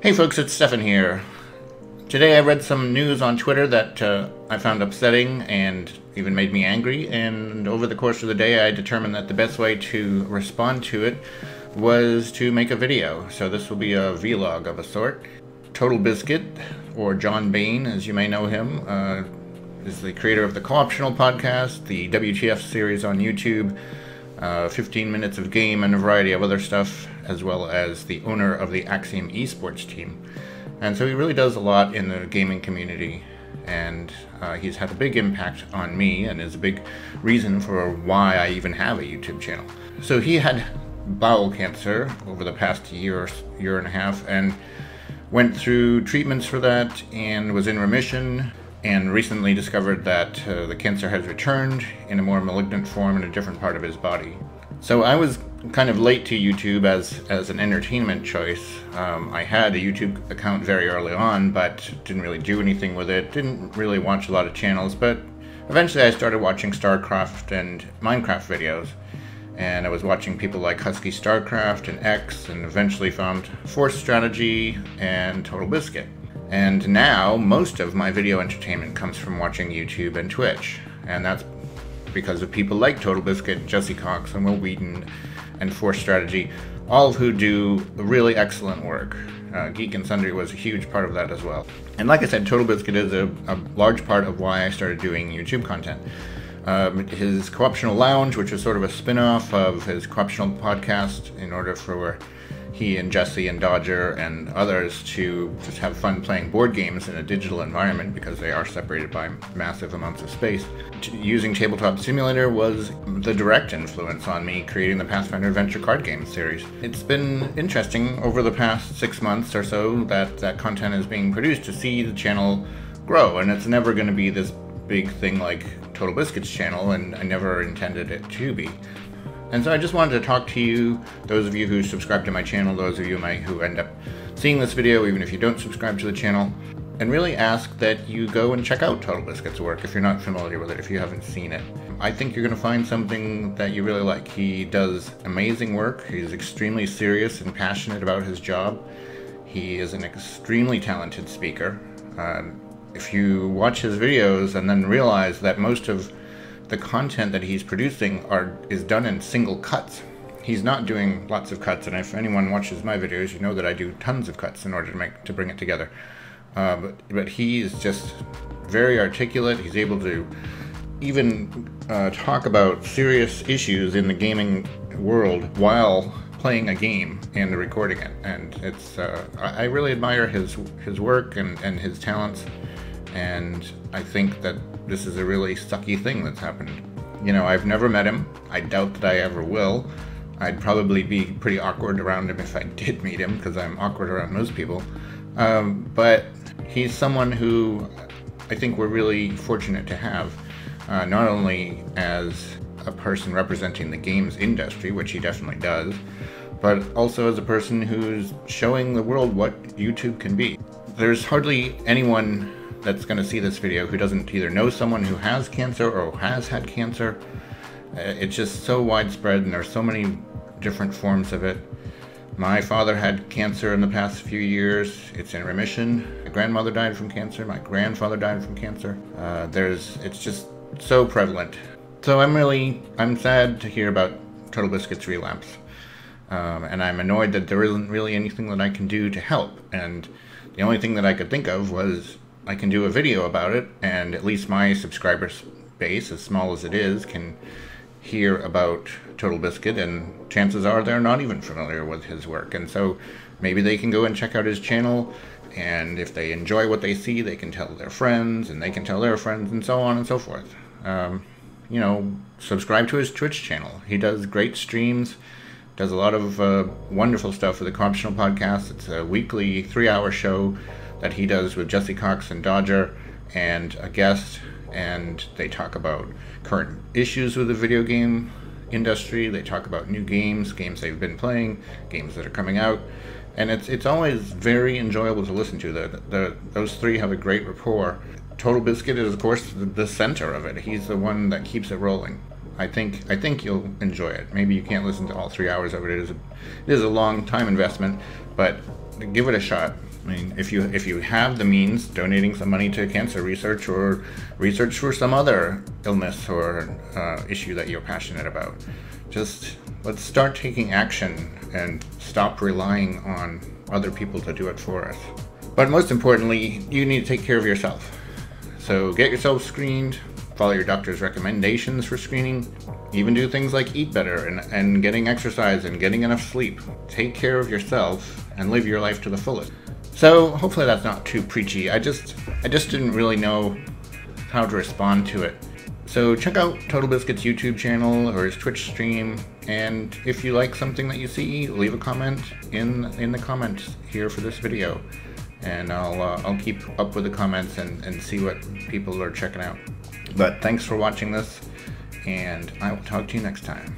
Hey folks, it's Stefan here. Today I read some news on Twitter that I found upsetting and even made me angry, and over the course of the day I determined that the best way to respond to it was to make a video. So this will be a vlog of a sort. Totalbiscuit, or John Bain as you may know him, is the creator of the Co-optional podcast, the WTF series on YouTube, 15 minutes of game and a variety of other stuff, as well as the owner of the Axiom esports team. And so he really does a lot in the gaming community, and he's had a big impact on me and is a big reason for why I even have a YouTube channel. So he had bowel cancer over the past year and a half, and went through treatments for that and was in remission, and recently discovered that the cancer has returned in a more malignant form in a different part of his body. So I was kind of late to YouTube as an entertainment choice. I had a YouTube account very early on, but didn't really do anything with it, didn't really watch a lot of channels, but eventually I started watching StarCraft and Minecraft videos. And I was watching people like Husky StarCraft and X, and eventually found Force Strategy and Totalbiscuit. And now, most of my video entertainment comes from watching YouTube and Twitch. And that's because of people like Totalbiscuit, Jesse Cox, and Will Wheaton, and Force Strategy, all of who do really excellent work. Geek and Sundry was a huge part of that as well. And like I said, Totalbiscuit is a large part of why I started doing YouTube content. His Co-optional Lounge, which was sort of a spin-off of his Co-optional podcast, in order for he and Jesse and Dodger and others to just have fun playing board games in a digital environment, because they are separated by massive amounts of space. Using Tabletop Simulator was the direct influence on me creating the Pathfinder Adventure card game series. It's been interesting over the past 6 months or so that content is being produced, to see the channel grow, and it's never going to be this big thing like Totalbiscuit's channel, and I never intended it to be. And so I just wanted to talk to you, those of you who subscribe to my channel, those of you who end up seeing this video, even if you don't subscribe to the channel, and really ask that you go and check out Totalbiscuit's work if you're not familiar with it, if you haven't seen it. I think you're going to find something that you really like. He does amazing work. He's extremely serious and passionate about his job. He is an extremely talented speaker. If you watch his videos and then realize that most of the content that he's producing is done in single cuts. He's not doing lots of cuts, and if anyone watches my videos, you know that I do tons of cuts in order to bring it together. But he is just very articulate. He's able to even talk about serious issues in the gaming world while playing a game and recording it. And it's I really admire his work and his talents. And I think that this is a really sucky thing that's happened. You know, I've never met him. I doubt that I ever will. I'd probably be pretty awkward around him if I did meet him, because I'm awkward around most people. But he's someone who I think we're really fortunate to have, not only as a person representing the games industry, which he definitely does, but also as a person who's showing the world what YouTube can be. There's hardly anyone that's going to see this video who doesn't either know someone who has cancer or has had cancer. It's just so widespread, and there's so many different forms of it. My father had cancer in the past few years. It's in remission. My grandmother died from cancer. My grandfather died from cancer. It's just so prevalent. So I'm sad to hear about Totalbiscuit's relapse. And I'm annoyed that there isn't really anything that I can do to help. And the only thing that I could think of was I can do a video about it, and at least my subscriber base, as small as it is, can hear about Totalbiscuit, and chances are they're not even familiar with his work. And so maybe they can go and check out his channel, and if they enjoy what they see, they can tell their friends, and they can tell their friends, and so on and so forth. You know, subscribe to his Twitch channel. He does great streams, does a lot of wonderful stuff for the Co-optional podcast. It's a weekly 3-hour show that he does with Jesse Cox and Dodger and a guest, and they talk about current issues with the video game industry. They talk about new games they've been playing, games that are coming out, and it's always very enjoyable to listen to. Those three have a great rapport. Totalbiscuit is, of course, the center of it. He's the one that keeps it rolling. I think you'll enjoy it. Maybe you can't listen to all 3 hours of it. It is a long time investment, but give it a shot. I mean, if you have the means, donating some money to cancer research or research for some other illness or issue that you're passionate about. Just let's start taking action and stop relying on other people to do it for us. But most importantly, you need to take care of yourself. So get yourself screened, follow your doctor's recommendations for screening, even do things like eat better and getting exercise and getting enough sleep. Take care of yourself and live your life to the fullest. So hopefully that's not too preachy. I just didn't really know how to respond to it. So check out Totalbiscuit's YouTube channel or his Twitch stream, and if you like something that you see, leave a comment in the comments here for this video, and I'll keep up with the comments and see what people are checking out. But thanks for watching this, and I will talk to you next time.